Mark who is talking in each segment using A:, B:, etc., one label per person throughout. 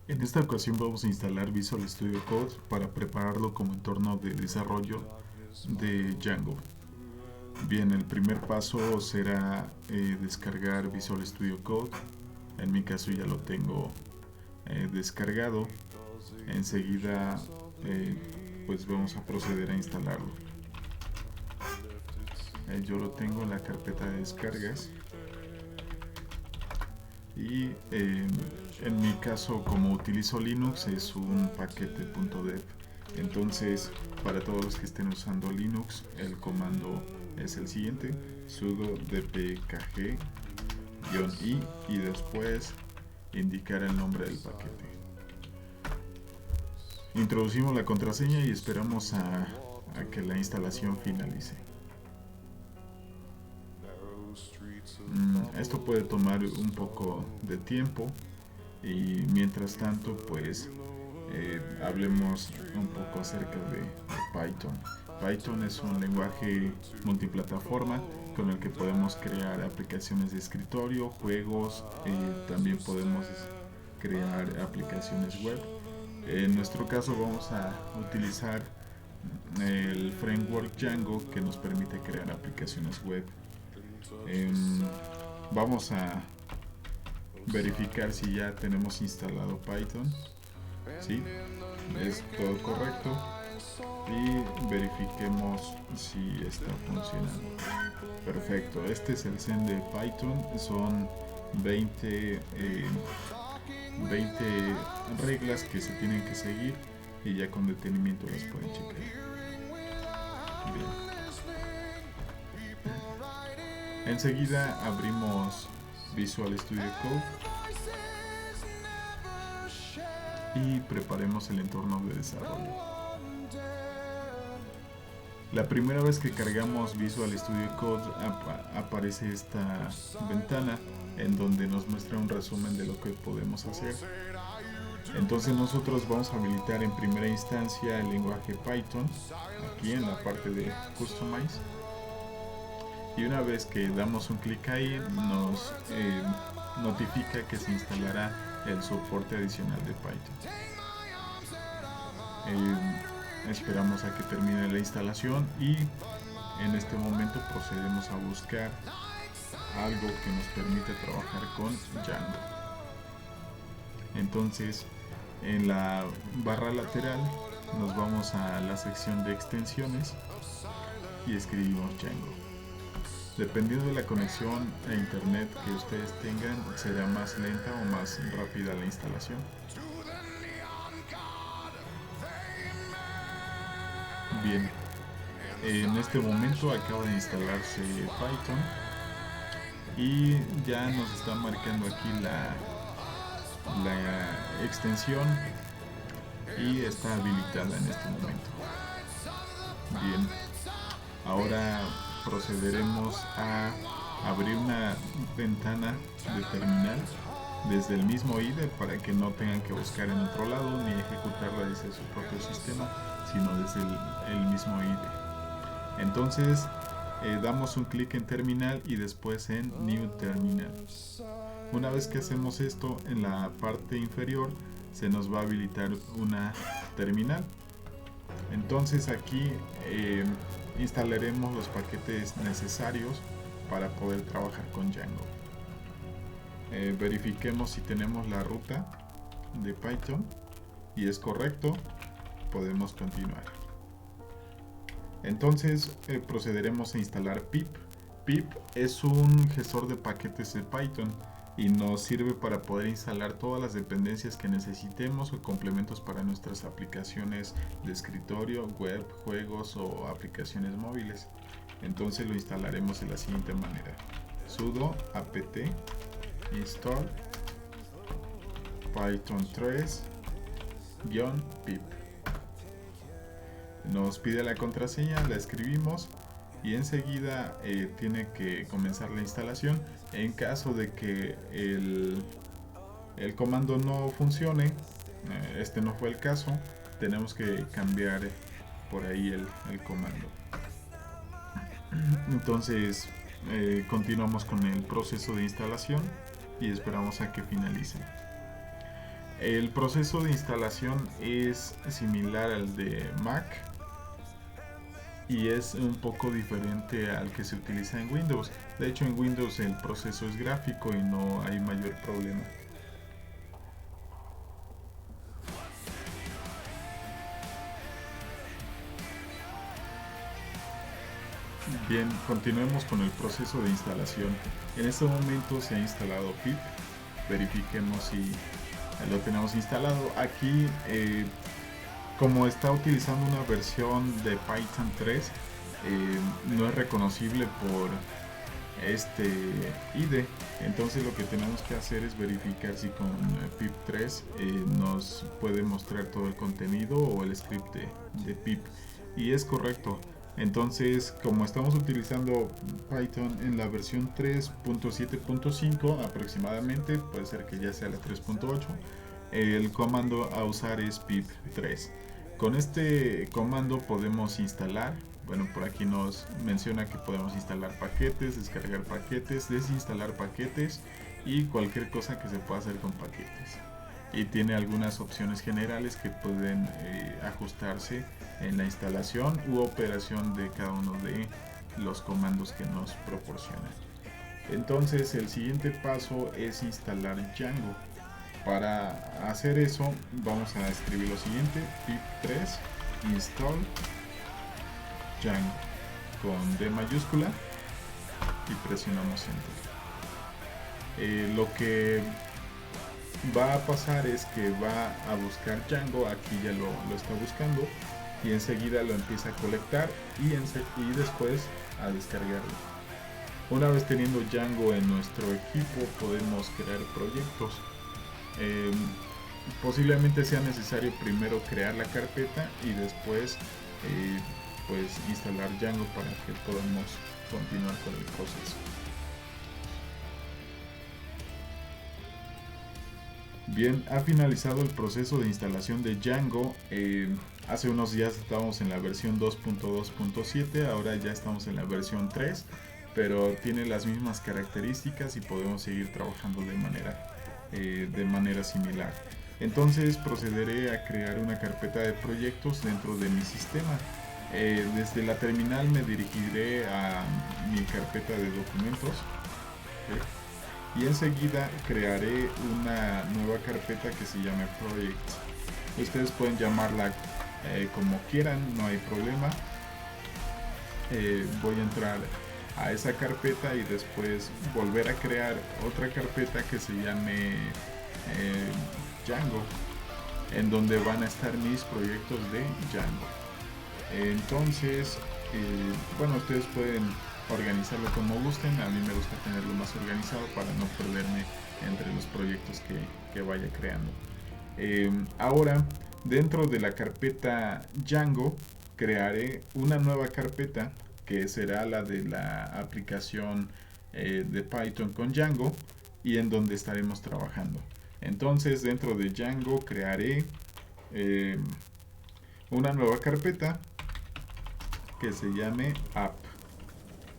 A: En esta ocasión vamos a instalar Visual Studio Code para prepararlo como entorno de desarrollo de Django. Bien, el primer paso será descargar Visual Studio Code. En mi caso ya lo tengo descargado. Enseguida pues vamos a proceder a instalarlo. Yo lo tengo en la carpeta de descargas y en mi caso, como utilizo Linux, es un paquete .dev. Entonces, para todos los que estén usando Linux, el comando es el siguiente: sudo dpkg-i y después indicar el nombre del paquete. Introducimos la contraseña y esperamos a que la instalación finalice. Esto puede tomar un poco de tiempo y mientras tanto pues hablemos un poco acerca de Python. Python es un lenguaje multiplataforma con el que podemos crear aplicaciones de escritorio, juegos, también podemos crear aplicaciones web. En nuestro caso vamos a utilizar el framework Django, que nos permite crear aplicaciones web. Vamos a verificar si ya tenemos instalado Python. Sí, es todo correcto. Y verifiquemos si está funcionando. Perfecto, este es el zen de Python. Son 20 reglas que se tienen que seguir y ya con detenimiento las pueden checar. Bien. Enseguida abrimos Visual Studio Code y preparemos el entorno de desarrollo. La primera vez que cargamos Visual Studio Code aparece esta ventana en donde nos muestra un resumen de lo que podemos hacer. Entonces nosotros vamos a habilitar en primera instancia el lenguaje Python aquí en la parte de Customize, y una vez que damos un clic ahí nos notifica que se instalará el soporte adicional de Python. Esperamos a que termine la instalación y en este momento procedemos a buscar algo que nos permita trabajar con Django. Entonces, en la barra lateral nos vamos a la sección de extensiones y escribimos Django. Dependiendo de la conexión a internet que ustedes tengan, será más lenta o más rápida la instalación. Bien, en este momento acaba de instalarse Python y ya nos está marcando aquí la extensión y está habilitada en este momento. Bien, ahora procederemos a abrir una ventana de terminal desde el mismo IDE para que no tengan que buscar en otro lado ni ejecutarla desde su propio sistema, sino desde el mismo IDE. Entonces damos un clic en terminal y después en New Terminal. Una vez que hacemos esto, en la parte inferior se nos va a habilitar una terminal. Entonces aquí instalaremos los paquetes necesarios para poder trabajar con Django. Verifiquemos si tenemos la ruta de Python y es correcto, podemos continuar. Entonces procederemos a instalar pip. Pip es un gestor de paquetes de Python y nos sirve para poder instalar todas las dependencias que necesitemos o complementos para nuestras aplicaciones de escritorio, web, juegos o aplicaciones móviles. Entonces lo instalaremos de la siguiente manera: sudo apt install python 3-pip. Nos pide la contraseña, la escribimos y enseguida tiene que comenzar la instalación. En caso de que el comando no funcione, este no fue el caso, tenemos que cambiar por ahí el comando. Entonces continuamos con el proceso de instalación y esperamos a que finalice. El proceso de instalación es similar al de Mac y es un poco diferente al que se utiliza en Windows. De hecho, en Windows el proceso es gráfico y no hay mayor problema. Bien, continuemos con el proceso de instalación. En este momento se ha instalado pip. Verifiquemos si lo tenemos instalado. Aquí, como está utilizando una versión de Python 3, no es reconocible por este IDE. Entonces lo que tenemos que hacer es verificar si con pip 3 nos puede mostrar todo el contenido o el script de pip. Y es correcto. Entonces, como estamos utilizando Python en la versión 3.7.5 aproximadamente, puede ser que ya sea la 3.8, el comando a usar es pip3. Con este comando podemos instalar, bueno, por aquí nos menciona que podemos instalar paquetes, descargar paquetes, desinstalar paquetes y cualquier cosa que se pueda hacer con paquetes. Y tiene algunas opciones generales que pueden ajustarse en la instalación u operación de cada uno de los comandos que nos proporciona. Entonces el siguiente paso es instalar Django. Para hacer eso vamos a escribir lo siguiente: pip3 install Django con D mayúscula y presionamos enter. Lo que va a pasar es que va a buscar Django, aquí ya lo está buscando, y enseguida lo empieza a colectar y después a descargarlo. Una vez teniendo Django en nuestro equipo podemos crear proyectos. Posiblemente sea necesario primero crear la carpeta y después pues instalar Django para que podamos continuar con el proceso. Bien, ha finalizado el proceso de instalación de Django. Hace unos días estábamos en la versión 2.2.7, ahora ya estamos en la versión 3, pero tiene las mismas características y podemos seguir trabajando de manera similar. Entonces procederé a crear una carpeta de proyectos dentro de mi sistema. Desde la terminal me dirigiré a mi carpeta de documentos. Y enseguida crearé una nueva carpeta que se llame Projects. Ustedes pueden llamarla como quieran, no hay problema. Voy a entrar a esa carpeta y después volver a crear otra carpeta que se llame Django, en donde van a estar mis proyectos de Django. Entonces, bueno, ustedes pueden organizarlo como gusten. A mí me gusta tenerlo más organizado para no perderme entre los proyectos que vaya creando. Ahora, dentro de la carpeta Django crearé una nueva carpeta que será la de la aplicación de Python con Django y en donde estaremos trabajando. Entonces, dentro de Django crearé una nueva carpeta que se llame app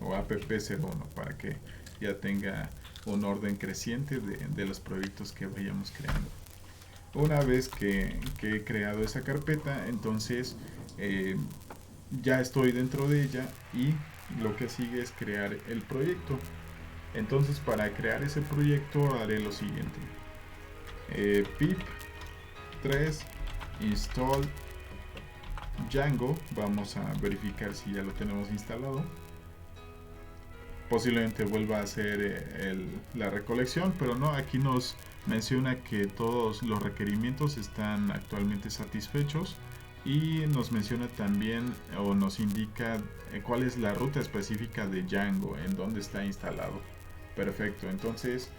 A: o app01 para que ya tenga un orden creciente de los proyectos que vayamos creando. Una vez que he creado esa carpeta, entonces ya estoy dentro de ella y lo que sigue es crear el proyecto. Entonces, para crear ese proyecto haré lo siguiente: pip3 install Django. Vamos a verificar si ya lo tenemos instalado. Posiblemente vuelva a hacer la recolección, pero no, aquí nos menciona que todos los requerimientos están actualmente satisfechos y nos menciona también o nos indica cuál es la ruta específica de Django, en dónde está instalado. Perfecto, entonces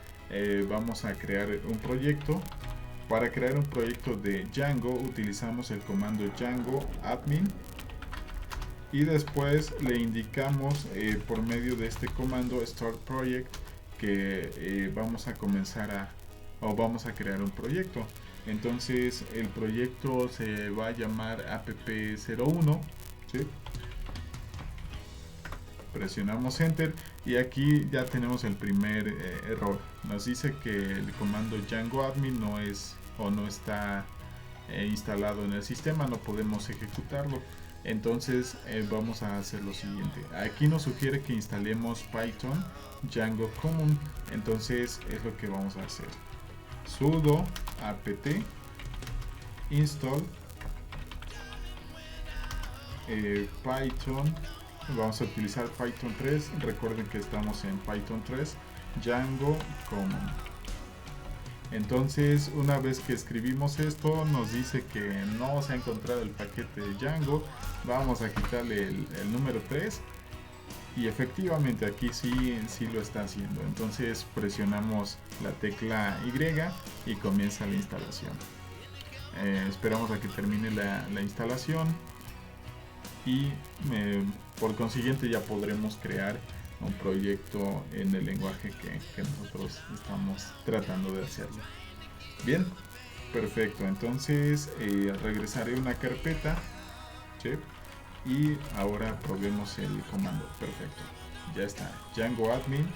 A: vamos a crear un proyecto. Para crear un proyecto de Django utilizamos el comando Django admin y después le indicamos por medio de este comando start project que vamos a comenzar vamos a crear un proyecto. Entonces el proyecto se va a llamar app01, ¿sí? Presionamos enter y aquí ya tenemos el primer error. Nos dice que el comando Django admin no es o no está instalado en el sistema, no podemos ejecutarlo. Entonces vamos a hacer lo siguiente. Aquí nos sugiere que instalemos Python Django Common. Entonces es lo que vamos a hacer. Sudo apt install Python. Vamos a utilizar Python 3. Recuerden que estamos en Python 3 Django Common. Entonces, una vez que escribimos esto, nos dice que no se ha encontrado el paquete de Django. Vamos a quitarle el número 3 y efectivamente aquí sí lo está haciendo. Entonces presionamos la tecla Y y comienza la instalación. Esperamos a que termine la instalación y por consiguiente ya podremos crear un proyecto en el lenguaje que nosotros estamos tratando de hacerlo. Bien, perfecto. Entonces regresaré una carpeta, ¿sí? Y ahora probemos el comando. Perfecto, ya está. Django admin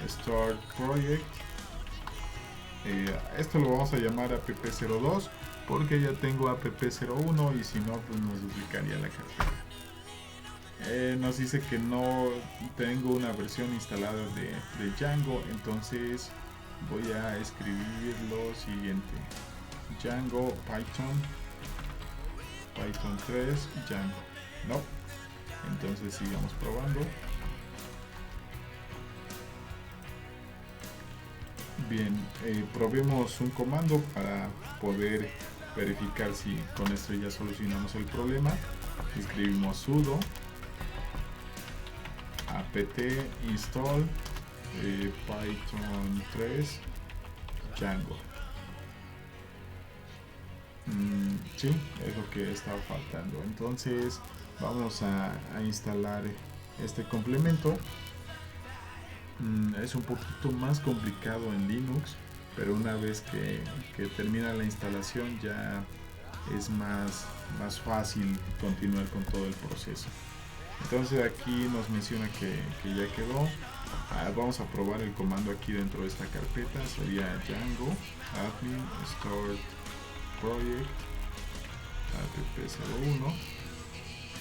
A: start project. Esto lo vamos a llamar app02 porque ya tengo app01 y si no pues nos duplicaría la carpeta. Nos dice que no tengo una versión instalada de Django, entonces voy a escribir lo siguiente: Django Python 3 Django. No, entonces sigamos probando. Bien, probemos un comando para poder verificar si con esto ya solucionamos el problema. Escribimos sudo apt install Python 3 Django. Sí, es lo que estaba faltando. Entonces vamos a instalar este complemento. Es un poquito más complicado en Linux, pero una vez que termina la instalación ya es más fácil continuar con todo el proceso. Entonces aquí nos menciona que ya quedó. Vamos a probar el comando aquí dentro de esta carpeta. Sería Django admin start project app01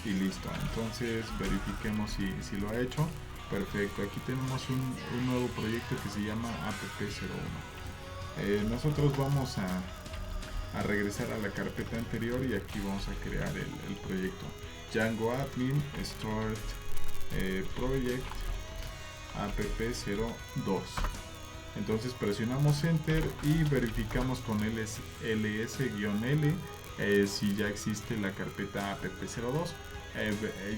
A: y listo. Entonces verifiquemos si lo ha hecho. Perfecto, aquí tenemos un nuevo proyecto que se llama app01. Nosotros vamos a regresar a la carpeta anterior y aquí vamos a crear el proyecto Django admin start project app02. Entonces presionamos enter y verificamos con ls-l si ya existe la carpeta app02.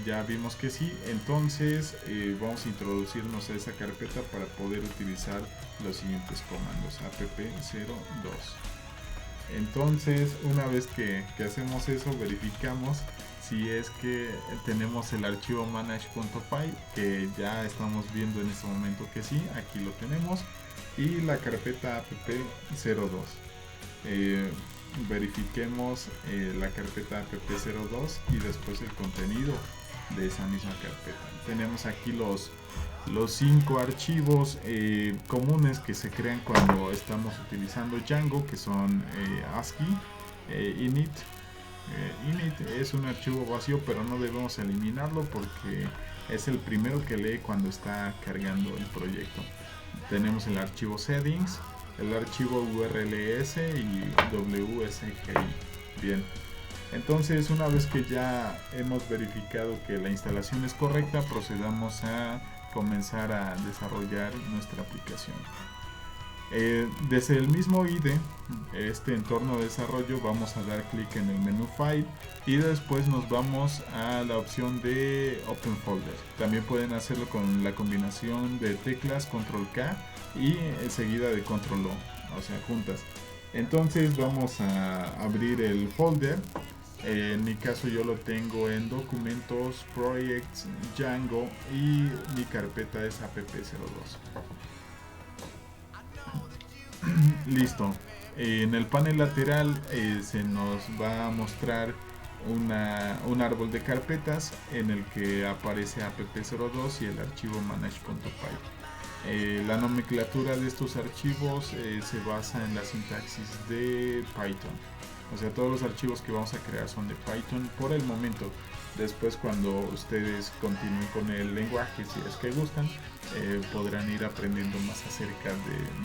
A: Ya vimos que sí. Entonces vamos a introducirnos a esa carpeta para poder utilizar los siguientes comandos: app02. Entonces una vez que hacemos eso, verificamos si es que tenemos el archivo manage.py, que ya estamos viendo en este momento que sí, aquí lo tenemos, y la carpeta app02. Verifiquemos la carpeta app02 y después el contenido de esa misma carpeta. Tenemos aquí los 5 archivos comunes que se crean cuando estamos utilizando Django, que son ASCII, init. Init es un archivo vacío, pero no debemos eliminarlo porque es el primero que lee cuando está cargando el proyecto. Tenemos el archivo settings, el archivo urls y wsgi. Bien, entonces una vez que ya hemos verificado que la instalación es correcta, procedamos a comenzar a desarrollar nuestra aplicación. Desde el mismo IDE, este entorno de desarrollo, vamos a dar clic en el menú File y después nos vamos a la opción de Open Folder. También pueden hacerlo con la combinación de teclas Control K y seguida de Control O, o sea, juntas. Entonces vamos a abrir el folder. En mi caso yo lo tengo en documentos, projects, Django y mi carpeta es app02. Listo. En el panel lateral se nos va a mostrar un árbol de carpetas en el que aparece app02 y el archivo manage.py. La nomenclatura de estos archivos se basa en la sintaxis de Python. O sea, todos los archivos que vamos a crear son de Python por el momento. Después, cuando ustedes continúen con el lenguaje, si es que gustan, podrán ir aprendiendo más acerca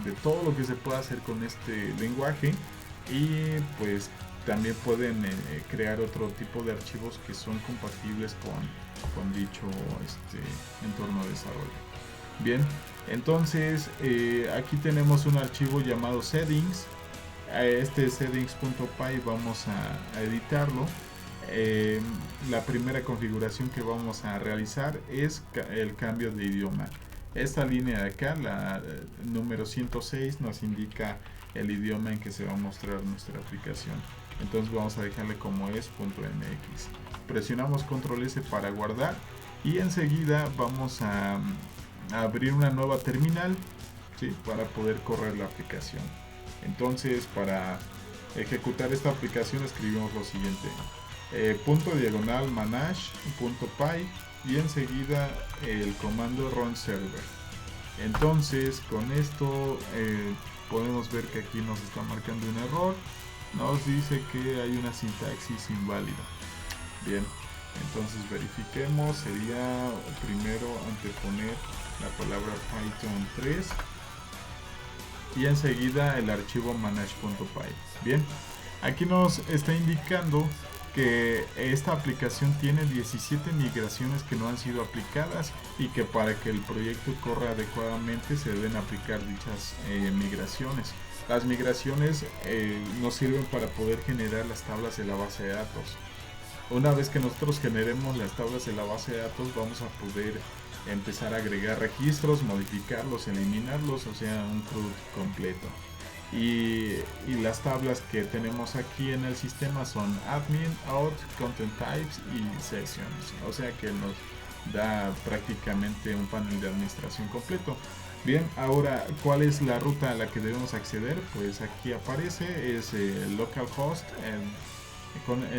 A: de todo lo que se puede hacer con este lenguaje. Y pues también pueden crear otro tipo de archivos que son compatibles con dicho entorno de desarrollo. Bien, entonces aquí tenemos un archivo llamado settings. Este settings.py vamos a editarlo. La primera configuración que vamos a realizar es el cambio de idioma. Esta línea de acá, la número 106, nos indica el idioma en que se va a mostrar nuestra aplicación. Entonces vamos a dejarle como es .mx. Presionamos control S para guardar y enseguida vamos a abrir una nueva terminal, ¿sí?, para poder correr la aplicación. Entonces, para ejecutar esta aplicación escribimos lo siguiente: /manage.py y enseguida el comando run server. Entonces, con esto podemos ver que aquí nos está marcando un error. Nos dice que hay una sintaxis inválida. Bien, entonces verifiquemos. Sería primero anteponer la palabra Python 3 y enseguida el archivo manage.py. Bien, aquí nos está indicando que esta aplicación tiene 17 migraciones que no han sido aplicadas y que para que el proyecto corra adecuadamente se deben aplicar dichas migraciones. Las migraciones nos sirven para poder generar las tablas de la base de datos. Una vez que nosotros generemos las tablas de la base de datos, vamos a poder empezar a agregar registros, modificarlos, eliminarlos, o sea, un CRUD completo. Y las tablas que tenemos aquí en el sistema son admin, out, content types y sessions, o sea que nos da prácticamente un panel de administración completo. Bien, ahora, ¿cuál es la ruta a la que debemos acceder? Pues aquí aparece, es localhost en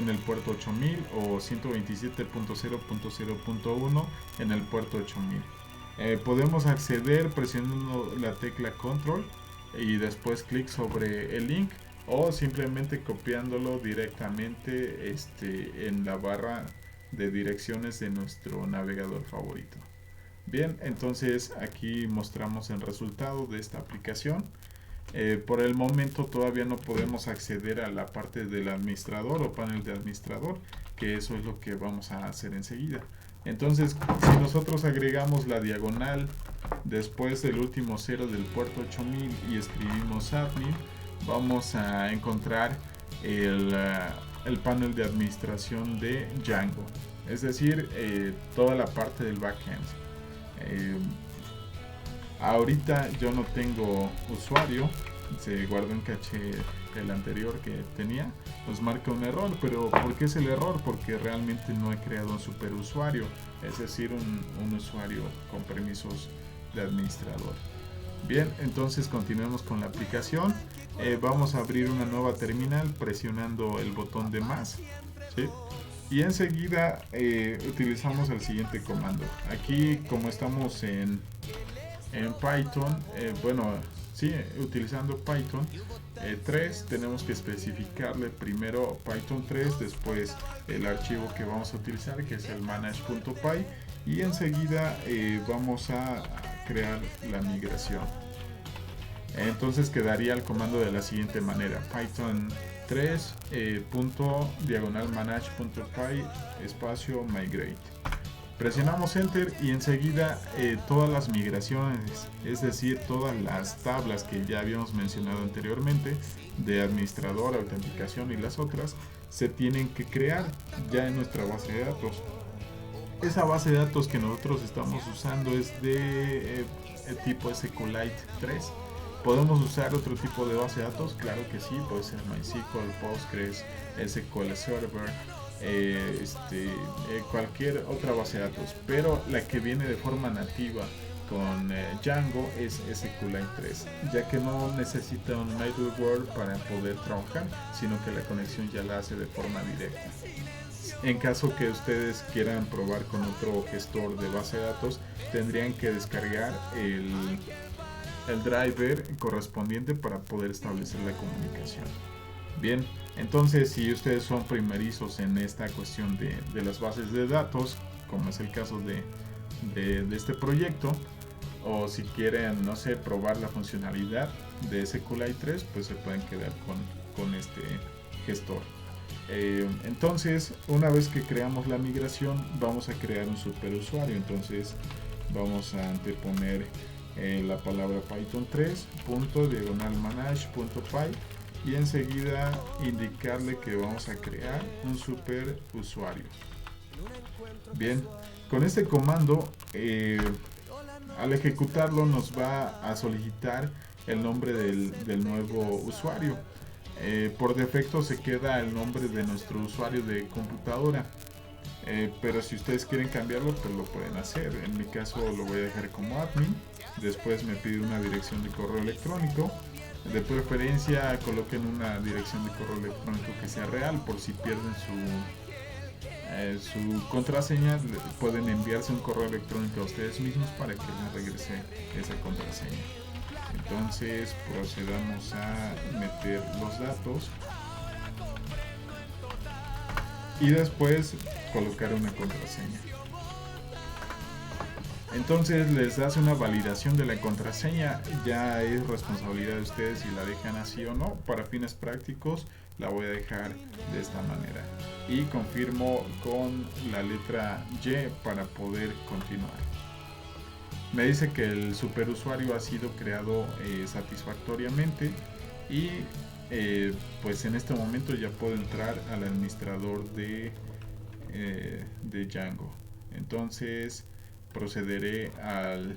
A: el puerto 8000 o 127.0.0.1 en el puerto 8000. Podemos acceder presionando la tecla control y después clic sobre el link, o simplemente copiándolo directamente en la barra de direcciones de nuestro navegador favorito. Bien, entonces aquí mostramos el resultado de esta aplicación. Por el momento todavía no podemos acceder a la parte del administrador o panel de administrador, que eso es lo que vamos a hacer enseguida. Entonces, si nosotros agregamos la diagonal después del último 0 del puerto 8000 y escribimos admin, vamos a encontrar el panel de administración de Django, es decir, toda la parte del backend. Ahorita yo no tengo usuario, se guardó en caché el anterior que tenía, nos marca un error. Pero ¿por qué es el error? Porque realmente no he creado un superusuario, es decir, un usuario con permisos de administrador. Bien, entonces continuemos con la aplicación. Vamos a abrir una nueva terminal presionando el botón de más, ¿sí? Y enseguida utilizamos el siguiente comando. Aquí, como estamos en Python, utilizando Python 3, tenemos que especificarle primero Python 3, después el archivo que vamos a utilizar, que es el manage.py, y enseguida vamos a crear la migración. Entonces quedaría el comando de la siguiente manera: Python 3 .manage.py espacio migrate. Presionamos enter y enseguida todas las migraciones, es decir, todas las tablas que ya habíamos mencionado anteriormente de administrador, autenticación y las otras, se tienen que crear ya en nuestra base de datos. Esa base de datos que nosotros estamos usando es de tipo SQLite 3. ¿Podemos usar otro tipo de base de datos? Claro que sí, puede ser MySQL, Postgres, SQL Server, cualquier otra base de datos, pero la que viene de forma nativa con Django es SQLite 3, ya que no necesita un middleware para poder trabajar, sino que la conexión ya la hace de forma directa. En caso que ustedes quieran probar con otro gestor de base de datos, tendrían que descargar el driver correspondiente para poder establecer la comunicación. Bien, entonces si ustedes son primerizos en esta cuestión de las bases de datos, como es el caso de este proyecto, o si quieren, no sé, probar la funcionalidad de SQLite 3, pues se pueden quedar con este gestor. Entonces, una vez que creamos la migración, vamos a crear un superusuario. Entonces, vamos a anteponer la palabra Python 3, diagonal manage.py, y enseguida indicarle que vamos a crear un superusuario. Bien, con este comando, al ejecutarlo nos va a solicitar el nombre del nuevo usuario. Por defecto se queda el nombre de nuestro usuario de computadora, pero si ustedes quieren cambiarlo, pues lo pueden hacer. En mi caso lo voy a dejar como admin. Después me pide una dirección de correo electrónico. De preferencia coloquen una dirección de correo electrónico que sea real, por si pierden su contraseña, pueden enviarse un correo electrónico a ustedes mismos para que les regrese esa contraseña. Entonces procedamos a meter los datos y después colocar una contraseña. Entonces les hace una validación de la contraseña. Ya es responsabilidad de ustedes si la dejan así o no. Para fines prácticos la voy a dejar de esta manera y confirmo con la letra Y para poder continuar. Me dice que el superusuario ha sido creado satisfactoriamente y pues en este momento ya puedo entrar al administrador de Django. Entonces procederé al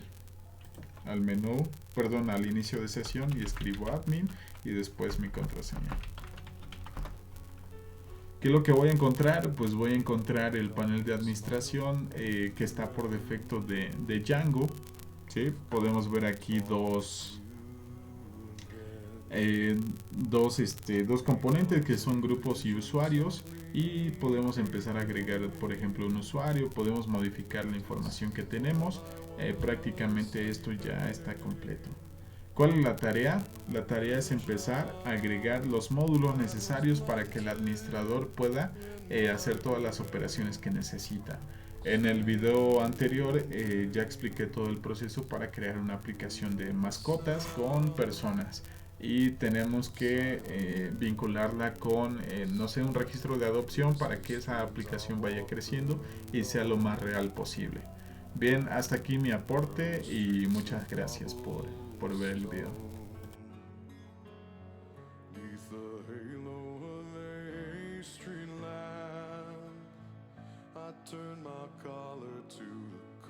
A: menú, perdón, al inicio de sesión y escribo admin y después mi contraseña. ¿Qué es lo que voy a encontrar? Pues voy a encontrar el panel de administración que está por defecto de Django. ¿Sí? Podemos ver aquí dos componentes que son grupos y usuarios, y podemos empezar a agregar, por ejemplo, un usuario. Podemos modificar la información que tenemos. Prácticamente esto ya está completo. ¿Cuál es la tarea? La tarea es empezar a agregar los módulos necesarios para que el administrador pueda hacer todas las operaciones que necesita. En el video anterior ya expliqué todo el proceso para crear una aplicación de mascotas con personas, y tenemos que vincularla con, no sé, un registro de adopción para que esa aplicación vaya creciendo y sea lo más real posible. Bien, hasta aquí mi aporte y muchas gracias por ver el video. Turn my collar to